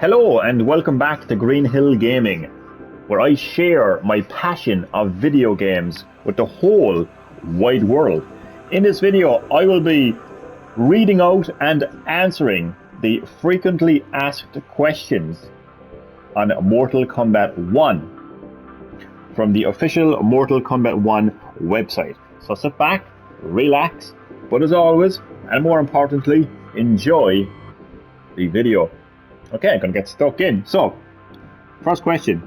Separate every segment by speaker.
Speaker 1: Hello and welcome back to Green Hill Gaming, where I share my passion of video games with the whole wide world. In this video, I will be reading out and answering the frequently asked questions on Mortal Kombat 1 from the official Mortal Kombat 1 website. So sit back, relax, but as always, and more importantly, enjoy the video. Okay, I'm gonna get stuck in. So, first question.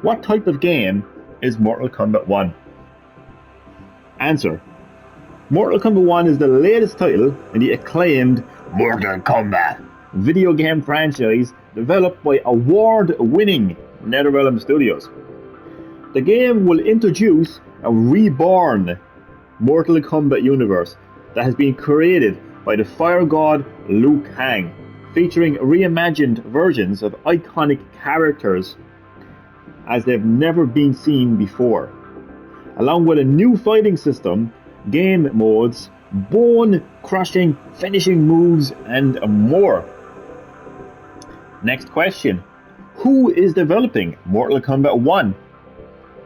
Speaker 1: What type of game is Mortal Kombat 1? Answer. Mortal Kombat 1 is the latest title in the acclaimed Mortal Kombat video game franchise developed by award-winning NetherRealm Studios. The game will introduce a reborn Mortal Kombat universe that has been created by the fire god Liu Kang, featuring reimagined versions of iconic characters as they've never been seen before, along with a new fighting system, game modes, bone-crushing finishing moves, and more. Next question. Who is developing Mortal Kombat 1?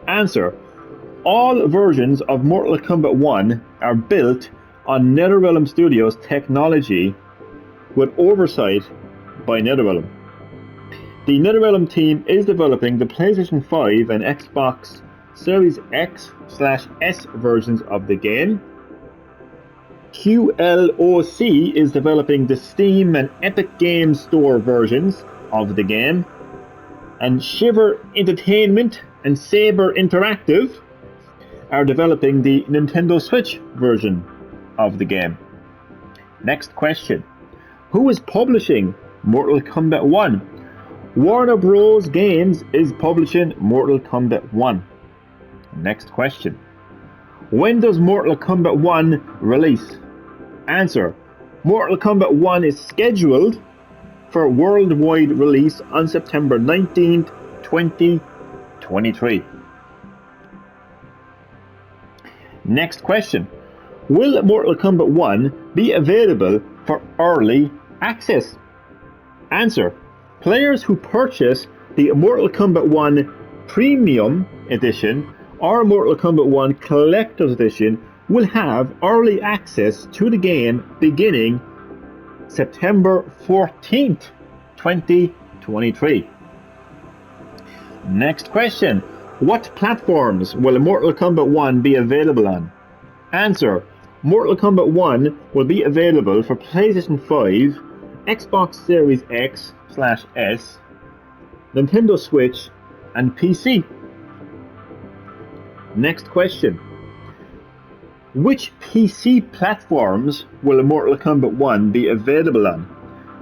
Speaker 1: Answer. All versions of Mortal Kombat 1 are built on NetherRealm Studios technology with oversight by NetherRealm. The NetherRealm team is developing the PlayStation 5 and Xbox Series X/S versions of the game. QLOC is developing the Steam and Epic Games Store versions of the game. And Shiver Entertainment and Saber Interactive are developing the Nintendo Switch version of the game. Next question. Who is publishing Mortal Kombat 1? Warner Bros. Games is publishing Mortal Kombat 1. Next question. When does Mortal Kombat 1 release? Answer. Mortal Kombat 1 is scheduled for worldwide release on September 19th, 2023. Next question. Will Mortal Kombat 1 be available for early access? Answer. Players who purchase the Mortal Kombat 1 Premium Edition or Mortal Kombat 1 Collector's Edition will have early access to the game beginning September 14th, 2023. Next question. What platforms will Mortal Kombat 1 be available on? Answer. Mortal Kombat 1 will be available for PlayStation 5, Xbox Series X/S, Nintendo Switch, and PC. Next question. Which PC platforms will Mortal Kombat 1 be available on?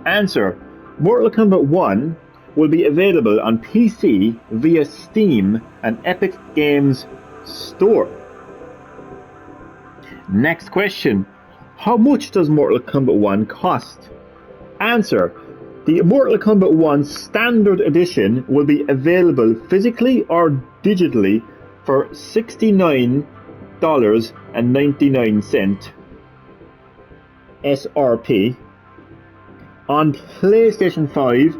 Speaker 1: Answer. Mortal Kombat 1 will be available on PC via Steam and Epic Games Store. Next question. How much does Mortal Kombat 1 cost? Answer. The Mortal Kombat 1 Standard Edition will be available physically or digitally for $69.99 SRP on PlayStation 5,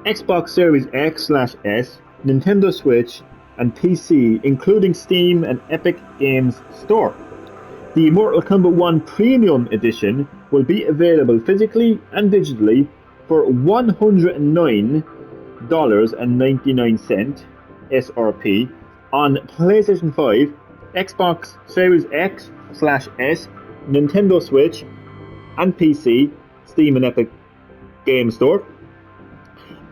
Speaker 1: Xbox Series X/S, Nintendo Switch, and PC, including Steam and Epic Games Store. The Mortal Kombat 1 Premium Edition will be available physically and digitally for $109.99 SRP on PlayStation 5, Xbox Series X/S, Nintendo Switch, and PC, Steam and Epic Games Store,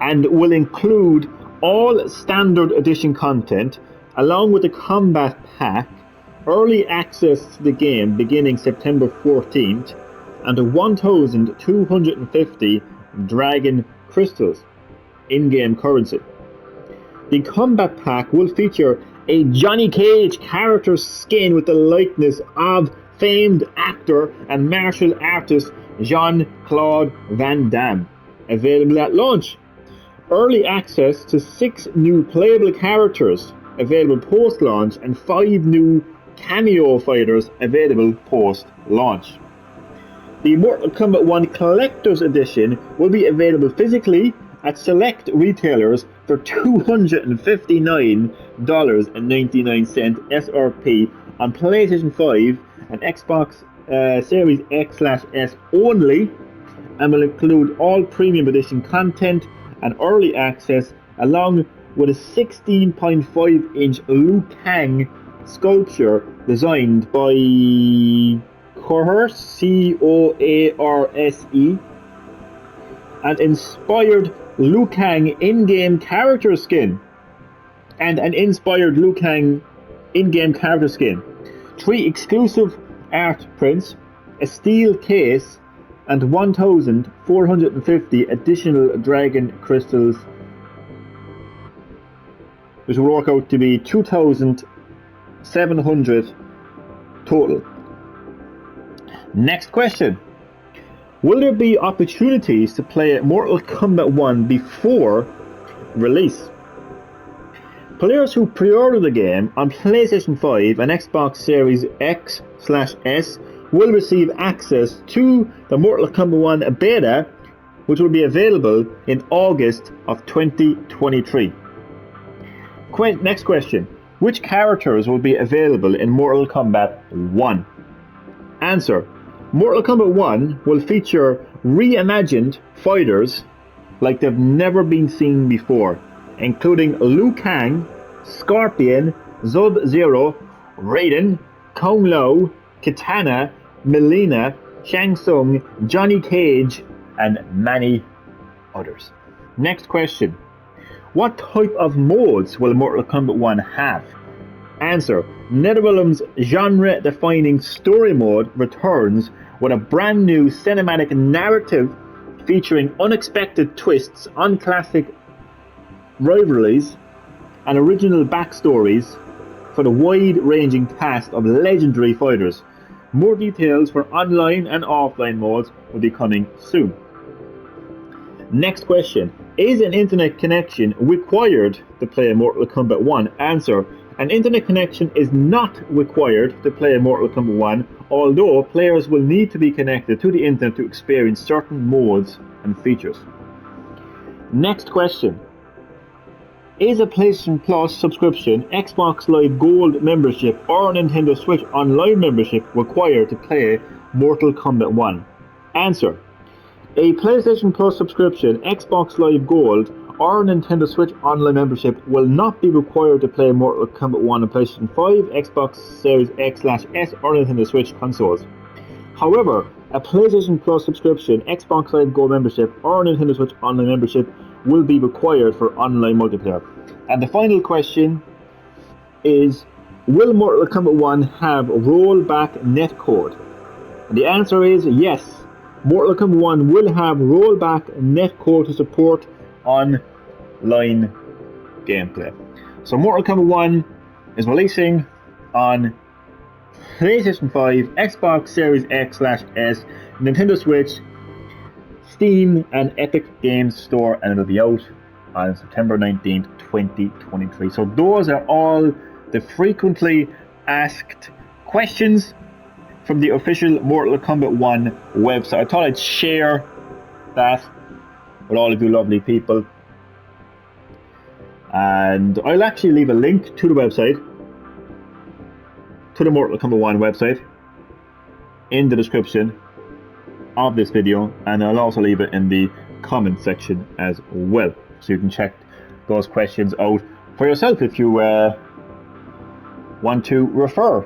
Speaker 1: and will include all Standard Edition content along with the Combat Pack, early access to the game beginning September 14th, and 1,250 Dragon Crystals in-game currency. The Combat Pack will feature a Johnny Cage character skin with the likeness of famed actor and martial artist Jean-Claude Van Damme, available at launch. Early access to 6 new playable characters available post-launch and 5 new cameo fighters available post-launch. The Mortal Kombat 1 Collector's Edition will be available physically at select retailers for $259.99 SRP on PlayStation 5 and Xbox Series X/S only, and will include all premium edition content and early access, along with a 16.5-inch Liu Kang sculpture designed by Coarse, C-O-A-R-S-E, and inspired Liu Kang in-game character skin, and an inspired Liu Kang in-game character skin, 3 exclusive art prints, a steel case, and 1,450 additional dragon crystals, which will work out to be 2,700 total. Next question. Will there be opportunities to play Mortal Kombat 1 before release? Players who pre-order the game on PlayStation 5 and Xbox Series X/S will receive access to the Mortal Kombat 1 beta, which will be available in August of 2023. Next question. Which characters will be available in Mortal Kombat 1? Answer. Mortal Kombat 1 will feature reimagined fighters like they've never been seen before, including Liu Kang, Scorpion, Sub-Zero, Raiden, Kung Lao, Kitana, Mileena, Shang Tsung, Johnny Cage, and many others. Next question. What type of modes will Mortal Kombat 1 have? Answer. NetherRealm's genre-defining story mode returns with a brand new cinematic narrative featuring unexpected twists on classic rivalries and original backstories for the wide-ranging cast of legendary fighters. More details for online and offline modes will be coming soon. Next question. Is an internet connection required to play Mortal Kombat 1? Answer. An internet connection is not required to play Mortal Kombat 1, although players will need to be connected to the internet to experience certain modes and features. Next question. Is a PlayStation Plus subscription, Xbox Live Gold membership, or Nintendo Switch Online membership required to play Mortal Kombat 1? Answer. A PlayStation Plus subscription, Xbox Live Gold, or Nintendo Switch Online membership will not be required to play Mortal Kombat 1 on PlayStation 5, Xbox Series X/S, or Nintendo Switch consoles. However, a PlayStation Plus subscription, Xbox Live Gold membership, or Nintendo Switch Online membership will be required for online multiplayer. And the final question is, will Mortal Kombat 1 have rollback netcode? And the answer is yes. Mortal Kombat 1 will have rollback netcode to support online gameplay. So Mortal Kombat 1 is releasing on PlayStation 5, Xbox Series X/S, Nintendo Switch, Steam, and Epic Games Store, and it'll be out on September 19th, 2023. So those are all the frequently asked questions from the official Mortal Kombat 1 website. I thought I'd share that with all of you lovely people. And I'll actually leave a link to the website, to the Mortal Kombat 1 website, in the description of this video, and I'll also leave it in the comment section as well, so you can check those questions out for yourself if you want to refer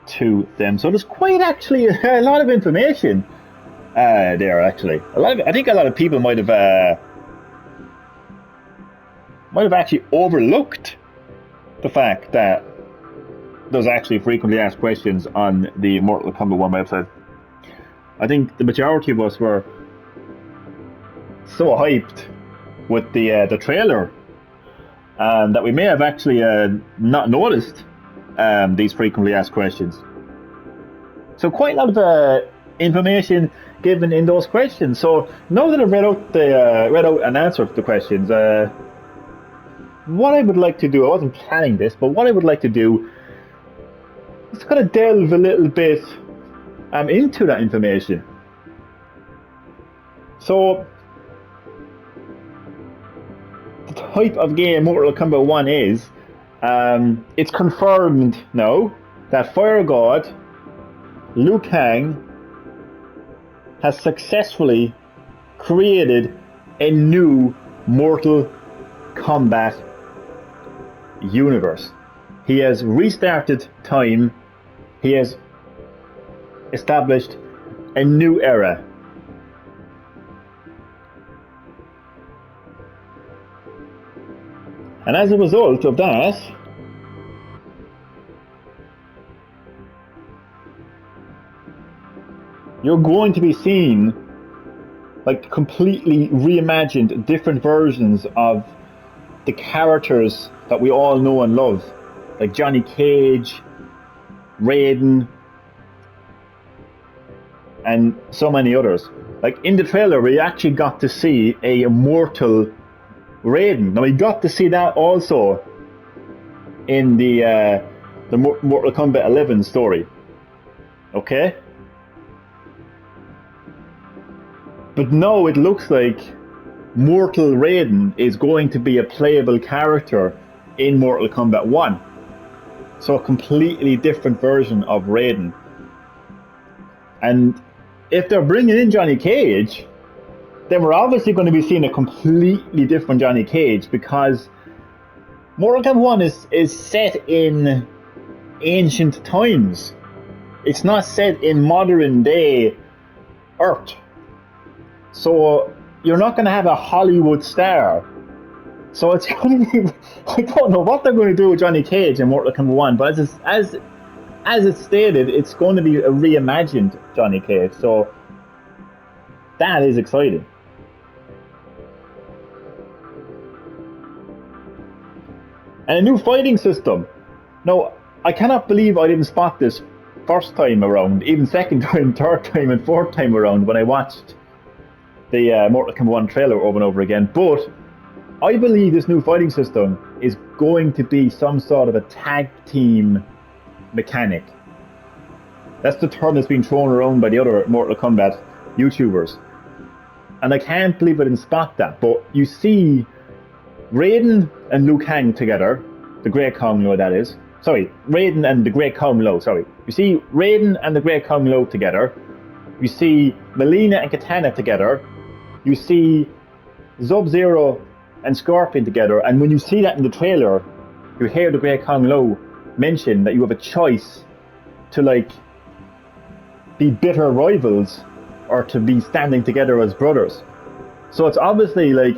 Speaker 1: to them. So there's quite actually a lot of information there. Actually, I think a lot of people might have actually overlooked the fact that there's actually frequently asked questions on the Mortal Kombat 1 website. I think the majority of us were so hyped with the trailer that we may have actually not noticed these frequently asked questions. So quite a lot of information given in those questions. So now that I've read out and answered the questions, what I would like to do, I wasn't planning this, but what I would like to do is kind of delve a little bit into that information. So, the type of game Mortal Kombat 1 is, it's confirmed now that Fire God Liu Kang has successfully created a new Mortal Kombat universe. He has restarted time. He has established a new era. And as a result of that, you're going to be seeing like completely reimagined different versions of the characters that we all know and love, like Johnny Cage, Raiden, and so many others. Like in the trailer, we actually got to see a immortal Raiden. Now we got to see that also in the Mortal Kombat 11 story. Okay? But now it looks like Mortal Raiden is going to be a playable character in Mortal Kombat 1. So a completely different version of Raiden. And if they're bringing in Johnny Cage, then we're obviously going to be seeing a completely different Johnny Cage, because Mortal Kombat 1 is set in ancient times. It's not set in modern day Earth. So you're not going to have a Hollywood star. So it's going to be, I don't know what they're going to do with Johnny Cage in Mortal Kombat 1, but as it's stated, it's going to be a reimagined Johnny Cage. So that is exciting. And a new fighting system. Now, I cannot believe I didn't spot this first time around, even second time, third time, and fourth time around when I watched the Mortal Kombat 1 trailer over and over again. But I believe this new fighting system is going to be some sort of a tag team mechanic. That's the term that's been thrown around by the other Mortal Kombat YouTubers. And I can't believe I didn't spot that. But you see Raiden and Liu Kang together, the Great Kong Lo that is. Sorry, Raiden and the Great Kong Lo, sorry. You see Raiden and the Great Kong Lo together. You see Melina and Katana together. You see Sub-Zero and Scorpion together. And when you see that in the trailer, you hear the Great Kong Lo mention that you have a choice to like be bitter rivals or to be standing together as brothers. So it's obviously like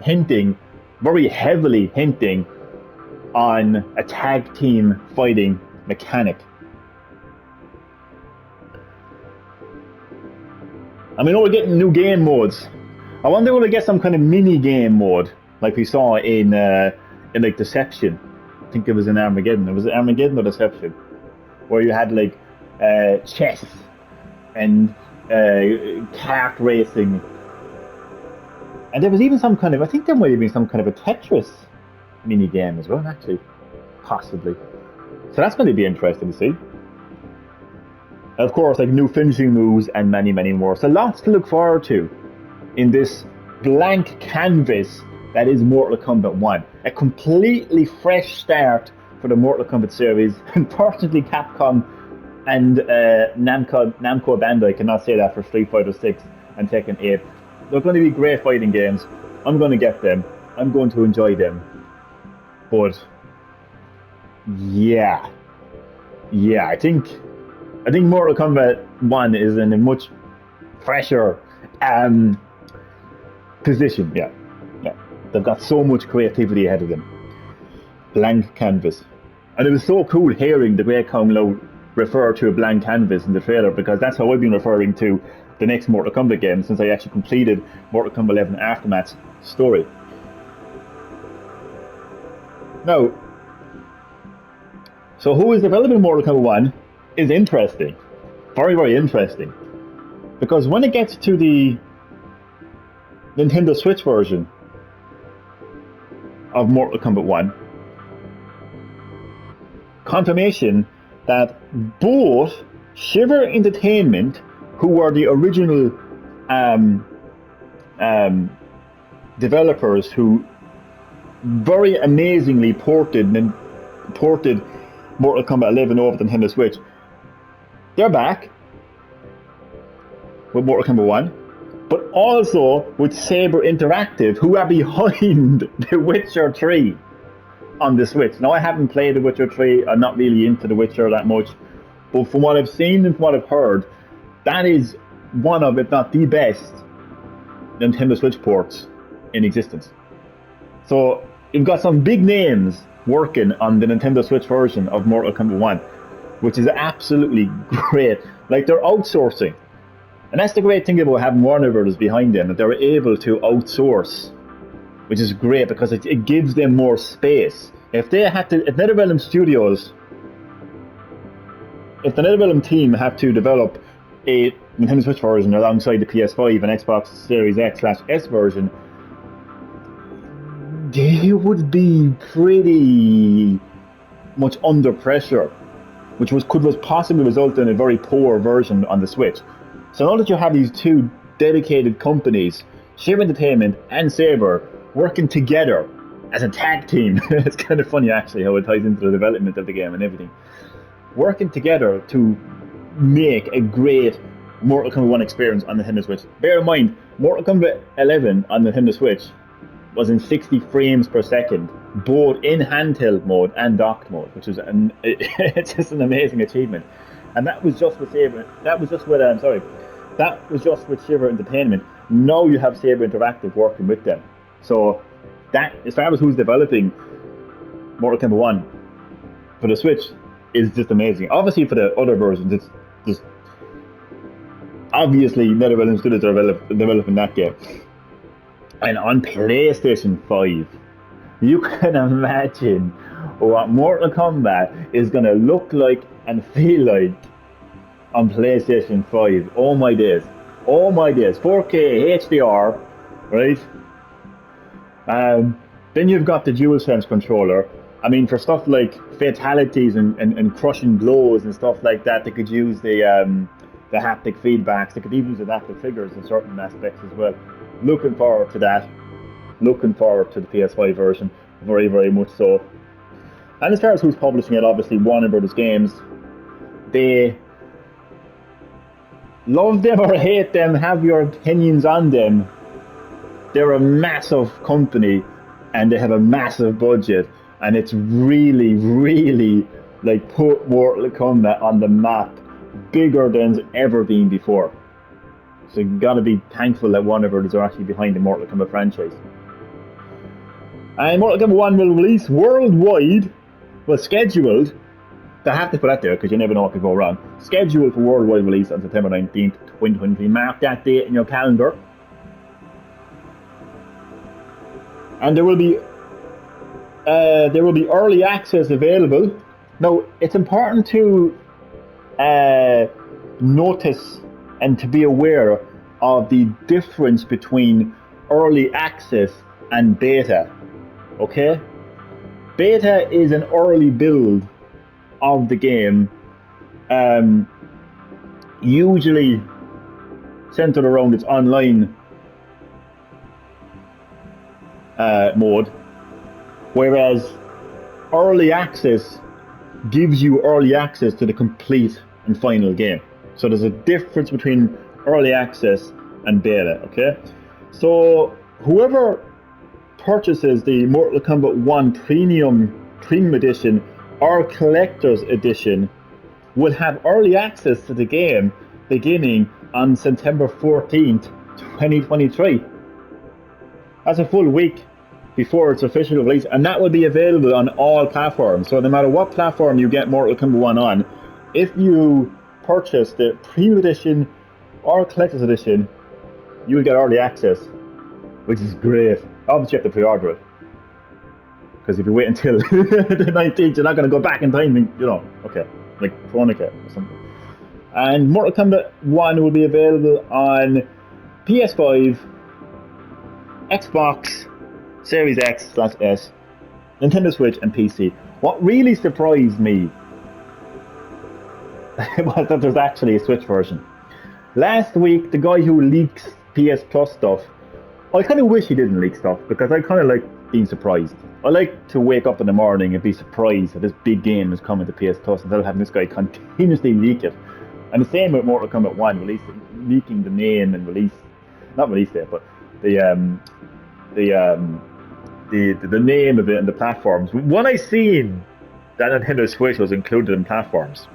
Speaker 1: hinting, very heavily hinting on a tag team fighting mechanic. I mean, we're getting new game modes. I wonder if we'll get some kind of mini game mode like we saw in like Deception. I think it was in Armageddon. Was it Armageddon or Deception? Where you had like chess and kart racing. And there was even some kind of, I think there might have been some kind of a Tetris mini game as well, actually. Possibly. So that's going to be interesting to see. And of course, like new finishing moves and many, many more. So lots to look forward to in this blank canvas that is Mortal Kombat 1. A completely fresh start for the Mortal Kombat series. Unfortunately, Capcom and Namco Bandai cannot say that for Street Fighter 6 and Tekken 8. They're going to be great fighting games. I'm going to get them. I'm going to enjoy them. But yeah, I think Mortal Kombat 1 is in a much fresher position. Yeah, they've got so much creativity ahead of them. Blank canvas, and it was so cool hearing the Great Kong Lo refer to a blank canvas in the trailer, because that's how I've been referring to the next Mortal Kombat game since I actually completed Mortal Kombat 11 Aftermath's story. Now, so who is developing Mortal Kombat 1 is interesting. Very, very interesting. Because when it gets to the Nintendo Switch version of Mortal Kombat 1, confirmation that both Shiver Entertainment, who were the original um, um, developers who very amazingly ported Mortal Kombat 11 over to Nintendo Switch. They're back with Mortal Kombat 1, but also with Saber Interactive, who are behind The Witcher 3 on the Switch. Now, I haven't played The Witcher 3, I'm not really into The Witcher that much, but from what I've seen and from what I've heard, that is one of, if not the best, Nintendo Switch ports in existence. So, you've got some big names working on the Nintendo Switch version of Mortal Kombat 1, which is absolutely great. Like, they're outsourcing. And that's the great thing about having Warner Brothers behind them, that they're able to outsource, which is great because it gives them more space. If NetherRealm Studios, if the NetherRealm team have to develop a Nintendo Switch version alongside the PS5 and Xbox Series X/S version, they would be pretty much under pressure, which could possibly result in a very poor version on the Switch. So now that you have these two dedicated companies, Saber Entertainment and Saber, working together as a tag team, it's kind of funny actually how it ties into the development of the game and everything, working together to make a great Mortal Kombat 1 experience on the Nintendo Switch. Bear in mind, Mortal Kombat 11 on the Nintendo Switch was in 60 frames per second, both in handheld mode and docked mode, which is it's just an amazing achievement. And that was just with Saber. That was just with Saber Entertainment. Now you have Saber Interactive working with them. So that, as far as who's developing Mortal Kombat 1 for the Switch, is just amazing. Obviously, for the other versions, it's just obviously NetherRealm Studios are developing that game. And on PlayStation 5, you can imagine what Mortal Kombat is going to look like and feel like on PlayStation 5. Oh my days. 4K HDR, right? Then you've got the DualSense controller. I mean, for stuff like fatalities and crushing blows and stuff like that, they could use the haptic feedbacks. They could even use adaptive triggers in certain aspects as well. Looking forward to that. Looking forward to the PS5 version. Very, very much so. And as far as who's publishing it, obviously Warner Brothers Games. They love them or hate them, have your opinions on them. They're a massive company and they have a massive budget, and it's really, really like put Mortal Kombat on the map bigger than it's ever been before. So you've got to be thankful that Warner Brothers are actually behind the Mortal Kombat franchise. And Mortal Kombat 1 will release worldwide, well, scheduled. They have to put that there because you never know what could go wrong. Scheduled for worldwide release on September 19th, 2023. Mark that date in your calendar. And there will be early access available. Now, it's important to notice and to be aware of the difference between early access and beta. Okay? Beta is an early build of the game, usually centered around its online mode, whereas early access gives you early access to the complete and final game. So there's a difference between early access and beta, okay? So whoever purchases the Mortal Kombat 1 Premium Edition or Collector's Edition will have early access to the game beginning on September 14th, 2023. That's a full week before its official release, and that will be available on all platforms. So no matter what platform you get Mortal Kombat 1 on, if you purchase the Premium Edition or Collector's Edition, you will get early access, which is great. Obviously you have to pre-order it, because if you wait until the 19th, you're not going to go back in time and, okay, like Chronica or something. And Mortal Kombat 1 will be available on PS5, Xbox Series X/S, Nintendo Switch and PC. What really surprised me was that there's actually a Switch version. Last week, the guy who leaks PS Plus stuff, I kind of wish he didn't leak stuff because I kind of like being surprised. I like to wake up in the morning and be surprised that this big game is coming to PS Plus instead of having this guy continuously leak it. And the same with Mortal Kombat 1, leaking the name and not release date, but the the name of it and the platforms. When I seen that Nintendo Switch was included in platforms,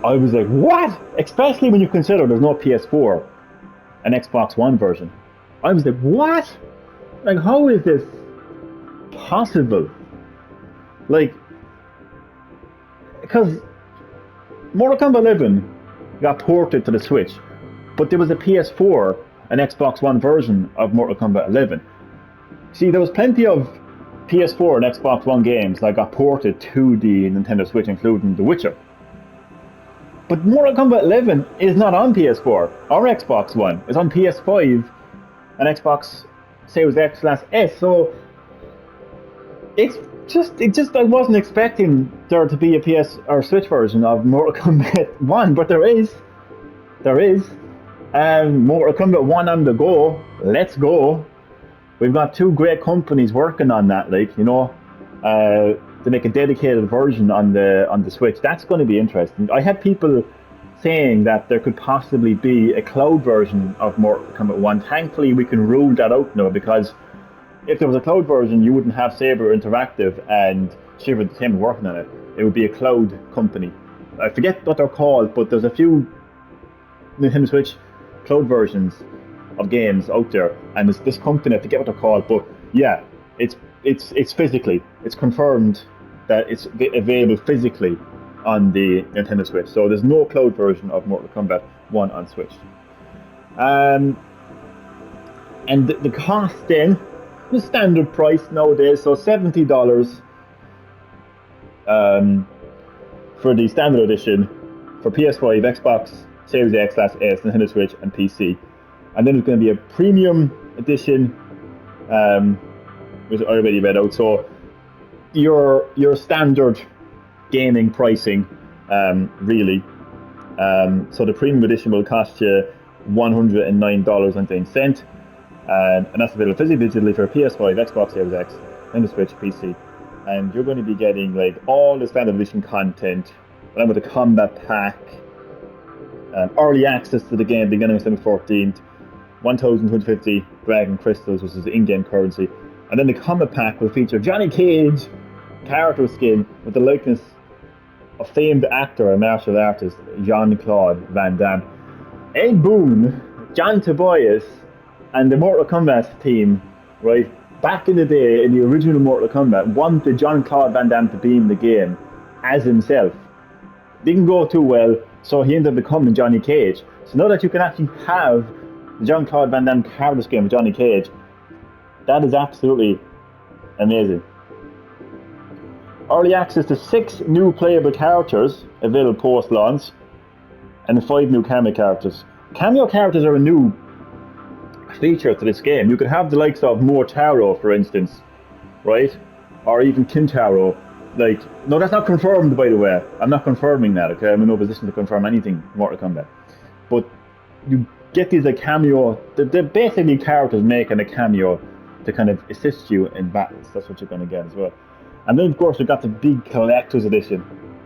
Speaker 1: I was like, what? Especially when you consider there's no PS4 and Xbox One version. I was like, what? Like, how is this possible? Like, because Mortal Kombat 11 got ported to the Switch, but there was a PS4 and Xbox One version of Mortal Kombat 11. See, there was plenty of PS4 and Xbox One games that got ported to the Nintendo Switch, including The Witcher. But Mortal Kombat 11 is not on PS4 or Xbox One. It's on PS5 and Xbox Series X/S. So it just I wasn't expecting there to be a PS or Switch version of Mortal Kombat 1, but there is. Mortal Kombat 1 on the go. Let's go. We've got two great companies working on that, to make a dedicated version on the Switch. That's going to be interesting. I had people saying that there could possibly be a cloud version of Mortal Kombat 1. Thankfully, we can rule that out now, because if there was a cloud version, you wouldn't have Saber Interactive and Shiver Entertainment working on it. It would be a cloud company. I forget what they're called, but there's a few Nintendo Switch cloud versions of games out there, and there's this company, I forget what they're called, but yeah, it's physically, it's confirmed that it's available physically on the Nintendo Switch. So there's no cloud version of Mortal Kombat 1 on Switch. And the cost then, the standard price nowadays, so $70 for the standard edition for PS5, Xbox Series X/S, Nintendo Switch, and PC. And then there's going to be a premium edition, which I already read out. So your standard gaming pricing, really. So the premium edition will cost you $109.99, and that's available physically, digitally for PS5, Xbox Series X, Nintendo Switch, PC. And you're going to be getting like all the standard edition content, along with the Kombat pack, early access to the game beginning on December 14th, 1,250 Dragon Crystals, which is the in-game currency. And then the Kombat pack will feature Johnny Cage character skin with the likeness of famed actor and martial artist Jean-Claude Van Damme. Ed Boon, John Tobias, and the Mortal Kombat team, right, back in the day in the original Mortal Kombat, wanted Jean-Claude Van Damme to be in the game as himself. Didn't go too well, so he ended up becoming Johnny Cage. So now that you can actually have the Jean-Claude Van Damme character skin with Johnny Cage, that is absolutely amazing. Early access to 6 new playable characters available post-launch, and 5 new cameo characters. Cameo characters are a new feature to this game. You could have the likes of Motaro, for instance, right? Or even Kintaro. Like, no, that's not confirmed, by the way. I'm not confirming that, okay? I'm in no position to confirm anything Mortal Kombat. But you get these like cameo, they're basically characters making a cameo to kind of assist you in battles. That's what you're going to get as well. And then, of course, we've got the big collector's edition,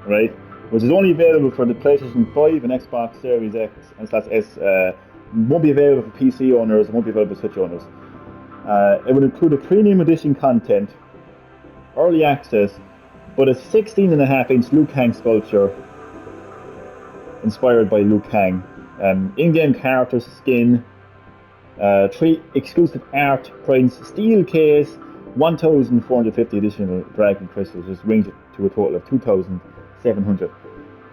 Speaker 1: right? Which is only available for the PlayStation 5 and Xbox Series X and /S. Won't be available for PC owners, won't be available for Switch owners. It will include a premium edition content, early access, but a 16.5-inch Liu Kang sculpture inspired by Liu Kang. In-game character skin, 3 exclusive art prints, steel case, 1,450 additional Dragon Crystals, which brings it to a total of 2,700.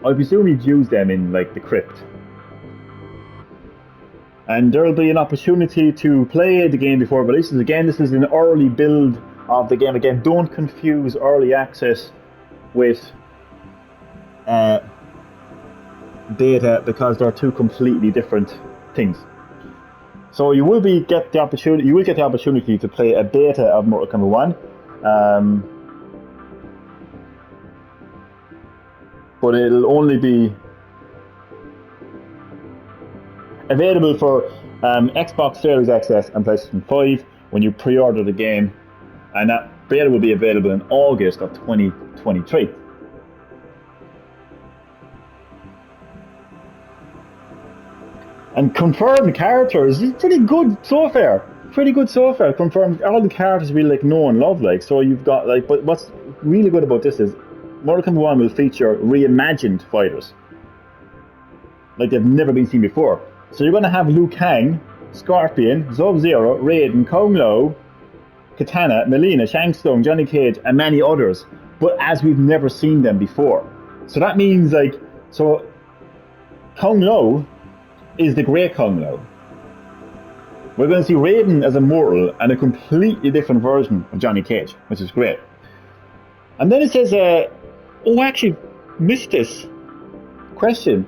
Speaker 1: I presume you'd use them in like the crypt. And there will be an opportunity to play the game before it releases. Again, this is an early build of the game. Again, don't confuse early access with beta, because they're two completely different things. So you will get the opportunity to play a beta of Mortal Kombat 1, but it'll only be Available for Xbox Series XS and PlayStation 5 when you pre-order the game, and that beta will be available in August of 2023. And confirmed characters is pretty good so far. Pretty good so far. Confirmed all the characters we like know and love. Like, so you've got like, but what's really good about this is Mortal Kombat 1 will feature reimagined fighters, like they've never been seen before. So you're going to have Liu Kang, Scorpion, Sub-Zero, Raiden, Kung Lao, Katana, Melina, Shang Tsung, Johnny Cage, and many others, but as we've never seen them before. So that means like, so Kung Lao is the great Kung Lao. We're going to see Raiden as immortal and a completely different version of Johnny Cage, which is great. And then it says, oh, I actually missed this question.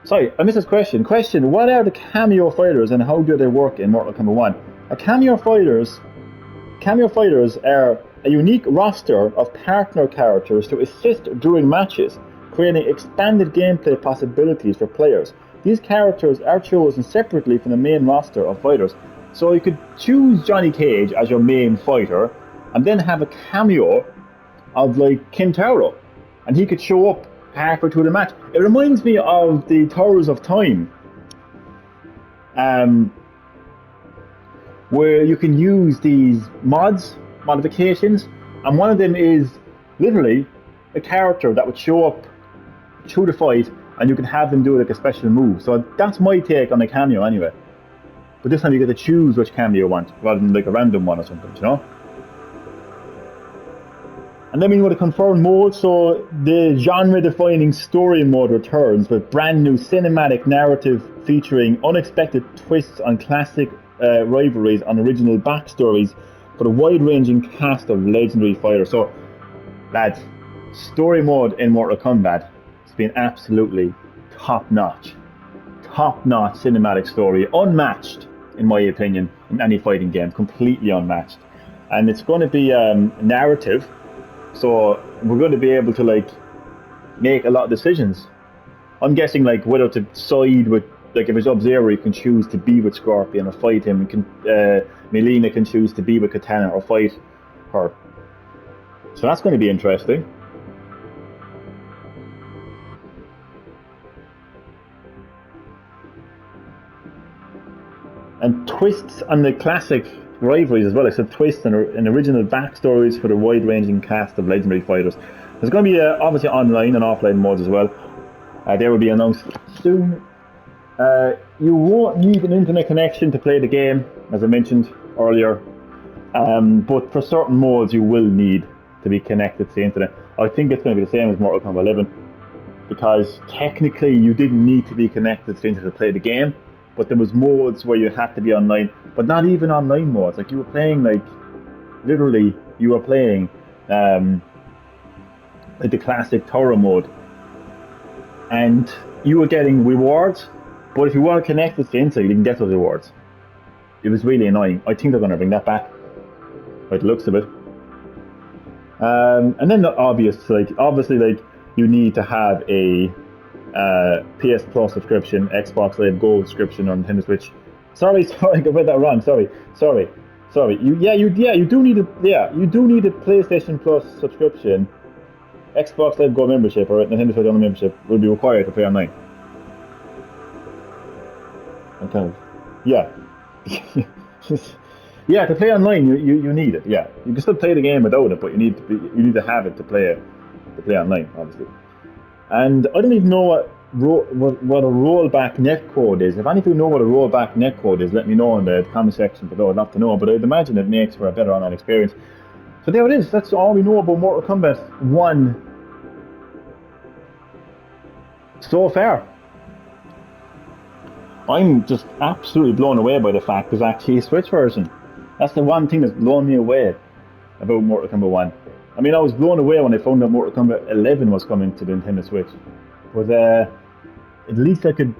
Speaker 1: Sorry, I missed this question. Question, what are the cameo fighters and how do they work in Mortal Kombat 1? Cameo fighters are a unique roster of partner characters to assist during matches, creating expanded gameplay possibilities for players. These characters are chosen separately from the main roster of fighters. So you could choose Johnny Cage as your main fighter, and then have a cameo of like Kintaro, and he could show up halfway through the match. It reminds me of the Towers of Time, where you can use these modifications, and one of them is literally a character that would show up through the fight, and you can have them do like a special move. So that's my take on a cameo anyway. But this time you get to choose which cameo you want, rather than like a random one or something, you know? And then we go to confirmed mode, so the genre-defining story mode returns with brand new cinematic narrative featuring unexpected twists on classic rivalries and original backstories for the wide-ranging cast of legendary fighters. So, lads, story mode in Mortal Kombat has been absolutely top-notch. Top-notch cinematic story, unmatched, in my opinion, in any fighting game, completely unmatched. And it's going to be narrative. So we're going to be able to like make a lot of decisions. I'm guessing like whether to side with, like if it's Sub-Zero, you can choose to be with Scorpion or fight him. Melina can choose to be with Katana or fight her. So that's going to be interesting. And twists on the classic rivalries as well. I said twists and original backstories for the wide-ranging cast of legendary fighters. There's going to be obviously online and offline modes as well. They will be announced soon. You won't need an internet connection to play the game, as I mentioned earlier. But for certain modes, you will need to be connected to the internet. I think it's going to be the same as Mortal Kombat 11, because technically you didn't need to be connected to the internet to play the game. But there was modes where you had to be online, but not even online modes. Like you were playing, like literally, you were playing like the classic Tower mode, and you were getting rewards. But if you weren't connected to the internet, you didn't get those rewards. It was really annoying. I think they're going to bring that back, by the looks of it. And then the obviously, like you need to have a PS Plus subscription, Xbox Live Gold subscription on Nintendo Switch. Sorry, I read that wrong. Sorry. You do need a PlayStation Plus subscription. Xbox Live Gold membership or Nintendo Switch Online membership will be required to play online. Okay. Yeah. Yeah, to play online, you need it. Yeah, you can still play the game without it, but you need to have it to play online, obviously. And I don't even know what a rollback netcode is. If any of you know what a rollback netcode is, let me know in the comment section below. I'd love to know, but I'd imagine it makes for a better online experience. So there it is. That's all we know about Mortal Kombat 1 so far. I'm just absolutely blown away by the fact there's actually a Switch version. That's the one thing that's blown me away about Mortal Kombat 1. I mean, I was blown away when I found out Mortal Kombat 11 was coming to the Nintendo Switch. But at least I could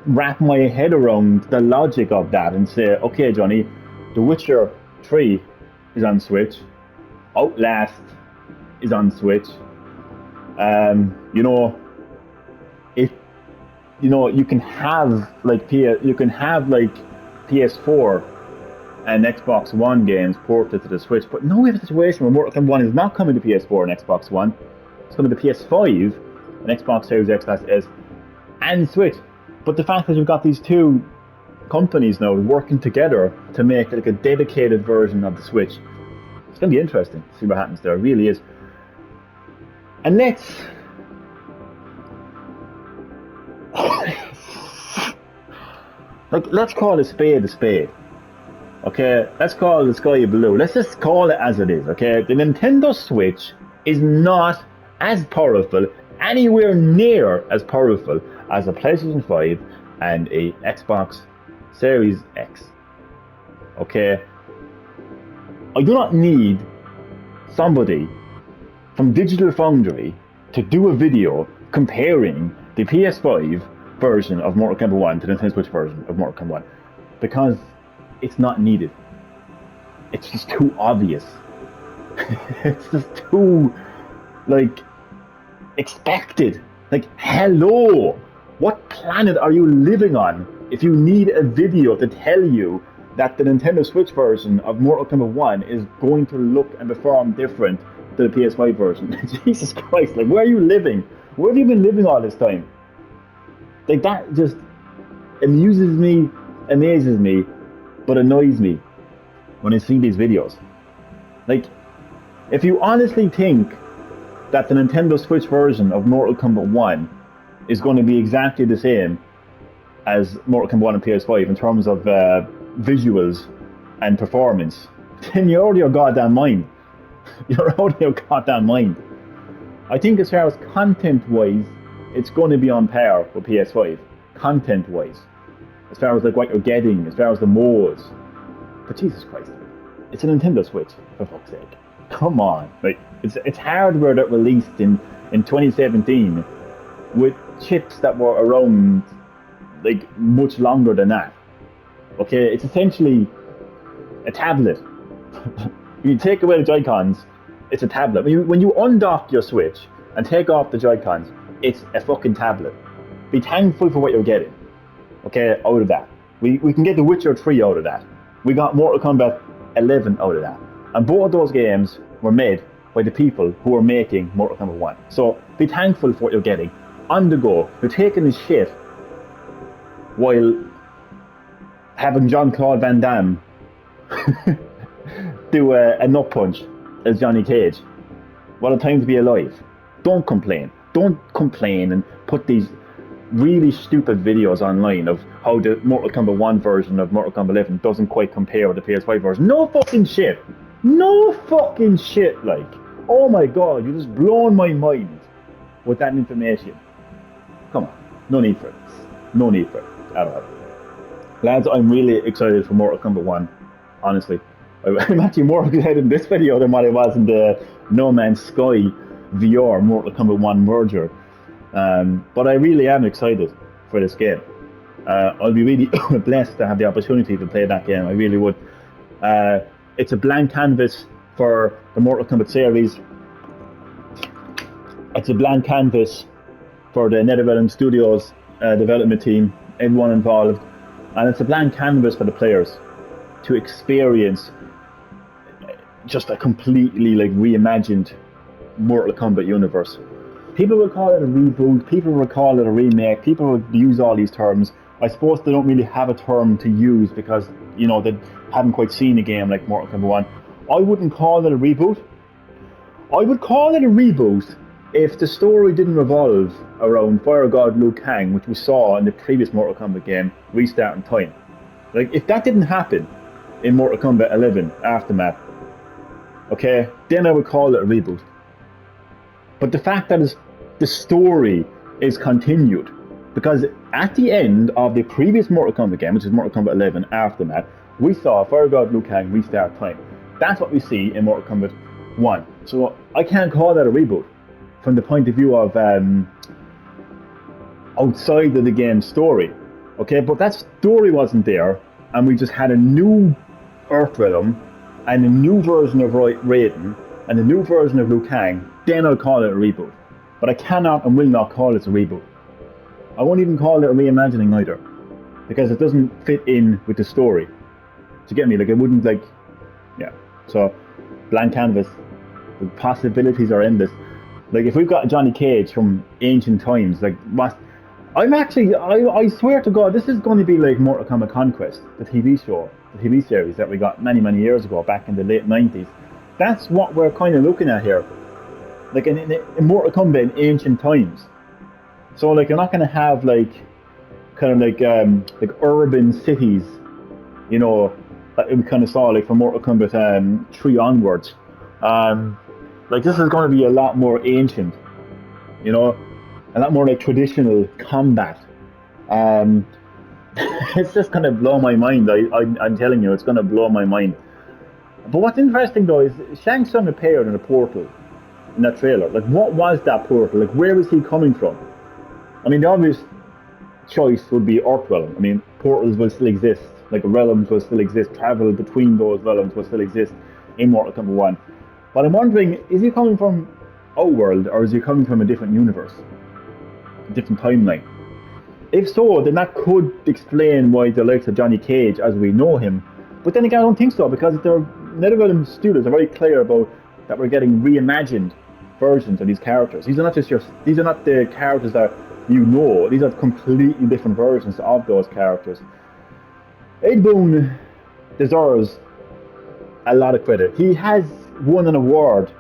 Speaker 1: wrap my head around the logic of that and say, okay, Johnny, The Witcher 3 is on Switch. Outlast is on Switch. You know, you know, you can have like PS4 and Xbox One games ported to the Switch, but now we have a situation where Mortal Kombat 1 is not coming to PS4 and Xbox One. It's coming to PS5 and Xbox Series X, S, and Switch. But the fact that you've got these two companies now working together to make like a dedicated version of the Switch, it's going to be interesting to see what happens there. It really is. And let's let's call a spade a spade. Okay, let's call the sky blue. Let's just call it as it is. Okay, the Nintendo Switch is not as powerful, anywhere near as powerful as a PlayStation 5 and a Xbox Series X. Okay, I do not need somebody from Digital Foundry to do a video comparing the PS5 version of Mortal Kombat 1 to the Nintendo Switch version of Mortal Kombat 1, because it's not needed. It's just too obvious. It's just too, like, expected. Like, hello! What planet are you living on if you need a video to tell you that the Nintendo Switch version of Mortal Kombat 1 is going to look and perform different to the PS5 version? Jesus Christ, like, where are you living? Where have you been living all this time? Like, that just amuses me, amazes me, but annoys me when I see these videos. Like, if you honestly think that the Nintendo Switch version of Mortal Kombat 1 is going to be exactly the same as Mortal Kombat 1 and PS5 in terms of visuals and performance, then you're out of your goddamn mind. You're out of your goddamn mind. I think as far as content-wise, it's going to be on par with PS5, content-wise. As far as like what you're getting, as far as the modes. But Jesus Christ, it's a Nintendo Switch, for fuck's sake. Come on. Like, it's hardware that released in 2017 with chips that were around like much longer than that. Okay, it's essentially a tablet. You take away the Joy-Cons, it's a tablet. When you undock your Switch and take off the Joy-Cons, it's a fucking tablet. Be thankful for what you're getting. Okay, out of that. We can get The Witcher 3 out of that. We got Mortal Kombat 11 out of that. And both of those games were made by the people who were making Mortal Kombat 1. So be thankful for what you're getting. On the go. You're taking the shit while having Jean-Claude Van Damme do a nut punch as Johnny Cage. What a time to be alive. Don't complain. Don't complain and put these really stupid videos online of how the Mortal Kombat 1 version of Mortal Kombat 11 doesn't quite compare with the PS5 version. No fucking shit. No fucking shit, like. Oh my god, you just blown my mind with that information. Come on. No need for it. No need for it at all. Lads, I'm really excited for Mortal Kombat 1, honestly. I'm actually more excited in this video than what I was in the No Man's Sky VR Mortal Kombat 1 merger. But I really am excited for this game. I'll be really blessed to have the opportunity to play that game. I really would. It's a blank canvas for the Mortal Kombat series. It's a blank canvas for the NetherRealm Studios development team, everyone involved. And it's a blank canvas for the players to experience just a completely like reimagined Mortal Kombat universe. People will call it a reboot, people will call it a remake, people will use all these terms. I suppose they don't really have a term to use because, you know, they haven't quite seen a game like Mortal Kombat 1. I wouldn't call it a reboot. I would call it a reboot if the story didn't revolve around Fire God Liu Kang, which we saw in the previous Mortal Kombat game, Restart in Time. Like, if that didn't happen in Mortal Kombat 11 Aftermath, okay, then I would call it a reboot. But the fact that the story is continued, because at the end of the previous Mortal Kombat game, which is Mortal Kombat 11 Aftermath, we saw Fire God Liu Kang Restart Time. That's what we see in Mortal Kombat 1. So I can't call that a reboot from the point of view of outside of the game's story. Okay, but that story wasn't there, and we just had a new Earthrealm and a new version of Raiden and a new version of Liu Kang. Then I'll call it a reboot. But I cannot and will not call it a reboot. I won't even call it a reimagining either, because it doesn't fit in with the story. Do you get me? Like, it wouldn't, like, yeah. So, blank canvas. The possibilities are endless. Like, if we've got Johnny Cage from ancient times, like, what? I'm actually, I swear to God, this is going to be like Mortal Kombat Conquest, the TV show, the TV series that we got many, many years ago, back in the late 90s. That's what we're kind of looking at here. Like, in Mortal Kombat in ancient times. So, like, you're not going to have, like, kind of like urban cities, you know, that we kind of saw, like, from Mortal Kombat 3 onwards. Like, this is going to be a lot more ancient, you know, a lot more like traditional combat. Um, it's just going to blow my mind. I'm telling you, it's going to blow my mind. But what's interesting though is Shang Tsung appeared in a portal in that trailer. Like, what was that portal? Like, where was he coming from? I mean, the obvious choice would be Earthrealm. I mean, portals will still exist. Like, realms will still exist. Travel between those realms will still exist in Mortal Kombat 1. But I'm wondering, is he coming from our world, or is he coming from a different universe? A different timeline? If so, then that could explain why the likes of Johnny Cage, as we know him. But then again, I don't think so, because the NetherRealm studios are very clear about that we're getting reimagined versions of these characters. These are not just these are not the characters that you know. These are completely different versions of those characters. Ed Boon deserves a lot of credit. He has won an award,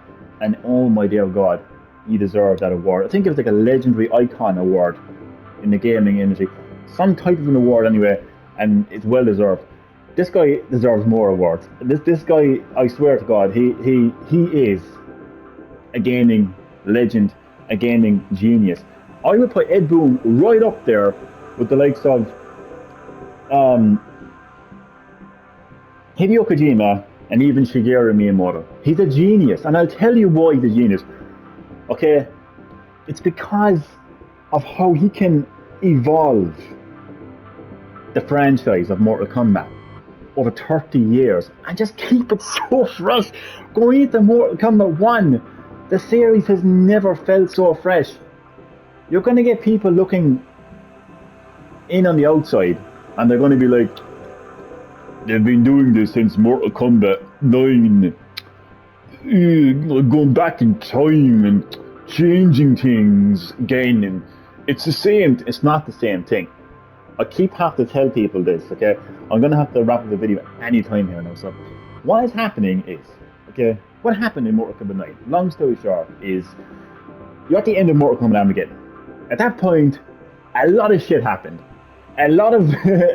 Speaker 1: and oh my dear God, he deserves that award. I think it was like a legendary icon award in the gaming industry, some type of an award anyway, and it's well deserved. This guy deserves more awards. This guy, I swear to God, he is a gaming legend, a gaming genius. I would put Ed Boon right up there with the likes of Hideo Kojima and even Shigeru Miyamoto. He's a genius, and I'll tell you why he's a genius. Okay, it's because of how he can evolve the franchise of Mortal Kombat over 30 years and just keep it so fresh. Going into Mortal Kombat 1, the series has never felt so fresh. You're going to get people looking in on the outside, and they're going to be like, they've been doing this since Mortal Kombat 9, going back in time and changing things again, and it's the same. It's not the same thing. I keep having to tell people this, okay? I'm going to have to wrap up the video anytime here now. So, what is happening is, okay, what happened in Mortal Kombat 9, long story short, is you're at the end of Mortal Kombat Armageddon. At that point, a lot of shit happened. A lot of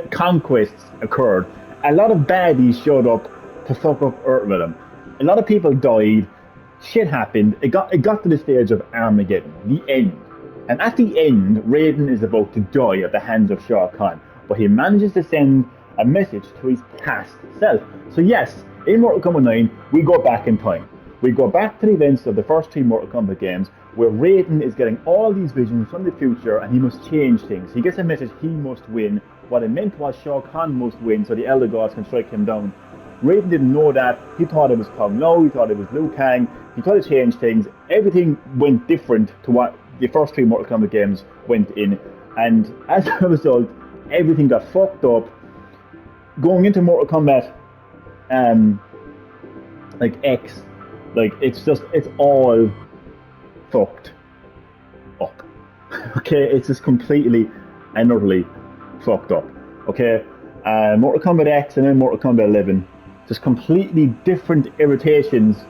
Speaker 1: conquests occurred. A lot of baddies showed up to fuck up Earthrealm. A lot of people died. Shit happened. It got to the stage of Armageddon, the end. And at the end, Raiden is about to die at the hands of Shao Kahn, but he manages to send a message to his past self. So yes, in Mortal Kombat 9, we go back in time. We go back to the events of the first 3 Mortal Kombat games, where Raiden is getting all these visions from the future, and he must change things. He gets a message he must win. What it meant was Shao Kahn must win, so the Elder Gods can strike him down. Raiden didn't know that. He thought it was Kung Lao, he thought it was Liu Kang. He tried to change things. Everything went different to what the first 3 Mortal Kombat games went in, and as a result, everything got fucked up. Going into Mortal Kombat, like X, like it's all fucked up. Okay, it's just completely and utterly fucked up. Okay, Mortal Kombat X and then Mortal Kombat 11, just completely different irritations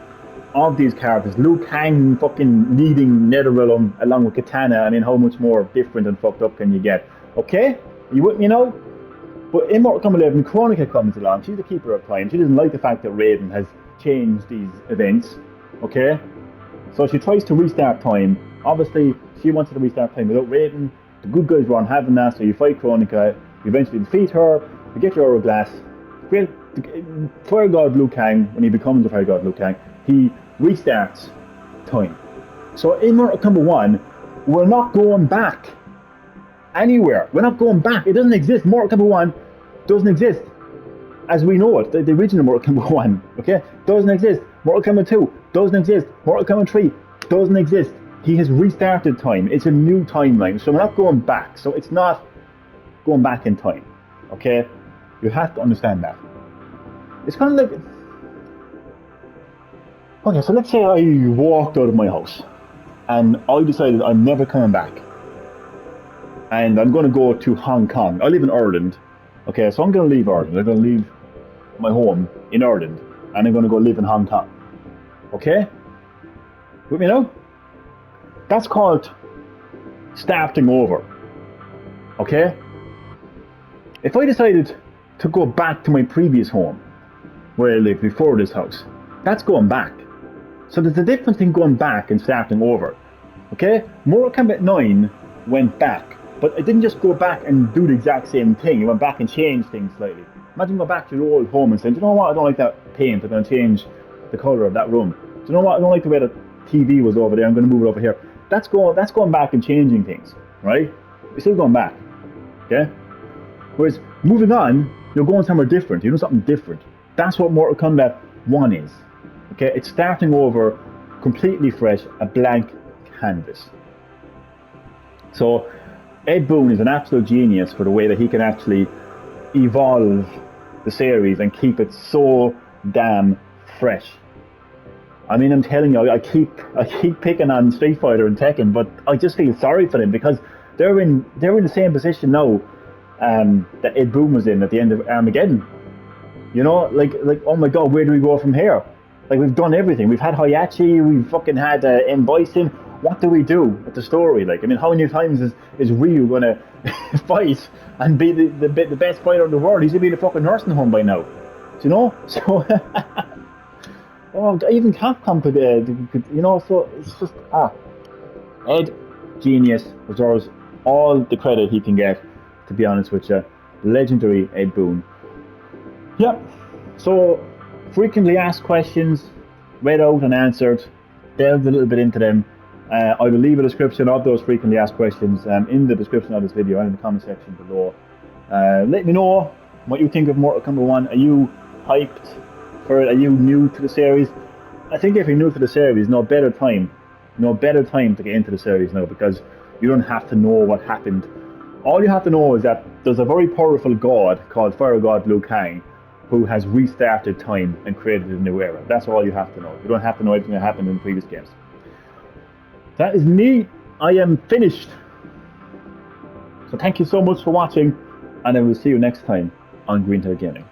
Speaker 1: of these characters. Liu Kang fucking leading NetherRealm along with Katana. I mean, how much more different and fucked up can you get? Okay? Are you with me now? But in Mortal Kombat 11, Kronika comes along. She's the keeper of time. She doesn't like the fact that Raiden has changed these events. Okay? So she tries to restart time. Obviously, she wanted to restart time without Raiden. The good guys weren't having that, so you fight Kronika. You eventually defeat her. You get your Hourglass. Fire God Liu Kang, when he becomes the Fire God Liu Kang, he restarts time. So in Mortal Kombat 1, we're not going back anywhere. We're not going back. It doesn't exist. Mortal Kombat 1 doesn't exist as we know it. The original Mortal Kombat 1, okay, doesn't exist. Mortal Kombat 2 doesn't exist. Mortal Kombat 3 doesn't exist. he has restarted time. It's a new timeline, so we're not going back. So it's not going back in time. Okay, you have to understand that. It's kind of like, okay, so let's say I walked out of my house and I decided I'm never coming back, and I'm going to go to Hong Kong. I live in Ireland. Okay, so I'm going to leave Ireland. I'm going to leave my home in Ireland, and I'm going to go live in Hong Kong. Okay, with me now? That's called starting over. Okay? If I decided to go back to my previous home, where I lived before this house, that's going back. So there's a difference in going back and starting over. Okay? Mortal Kombat 9 went back, but it didn't just go back and do the exact same thing. It went back and changed things slightly. Imagine going back to your old home and saying, do you know what, I don't like that paint, I'm going to change the colour of that room. Do you know what, I don't like the way the TV was over there, I'm going to move it over here. That's going back and changing things, right? You're still going back, okay? Whereas moving on, you're going somewhere different. You're doing something different. That's what Mortal Kombat 1 is, okay? It's starting over, completely fresh, a blank canvas. So Ed Boon is an absolute genius for the way that he can actually evolve the series and keep it so damn fresh. I mean, I'm telling you, I keep picking on Street Fighter and Tekken, but I just feel sorry for them because they're in the same position now that Ed Boon was in at the end of Armageddon. You know, like oh my God, where do we go from here? Like, we've done everything. We've had Hayachi, we've fucking had M. Bison. What do we do with the story? Like, I mean, how many times is Ryu gonna fight and be the best fighter in the world? He's gonna be in a fucking nursing home by now. Do you know? So. Oh, even Capcom could, you know, so it's just, Ed, genius, deserves all the credit he can get, to be honest with you. Legendary Ed Boon. Yep, so frequently asked questions, read out and answered, delved a little bit into them. I will leave a description of those frequently asked questions in the description of this video and in the comment section below. Let me know what you think of Mortal Kombat 1. Are you hyped? Are you new to the series? I think if you're new to the series, no better time to get into the series now, because you don't have to know what happened. All you have to know is that there's a very powerful god called Fire God Liu Kang who has restarted time and created a new era. That's all you have to know. You don't have to know everything that happened in previous games. That is me. I am finished. So thank you so much for watching, and I will see you next time on Green Hill Gaming.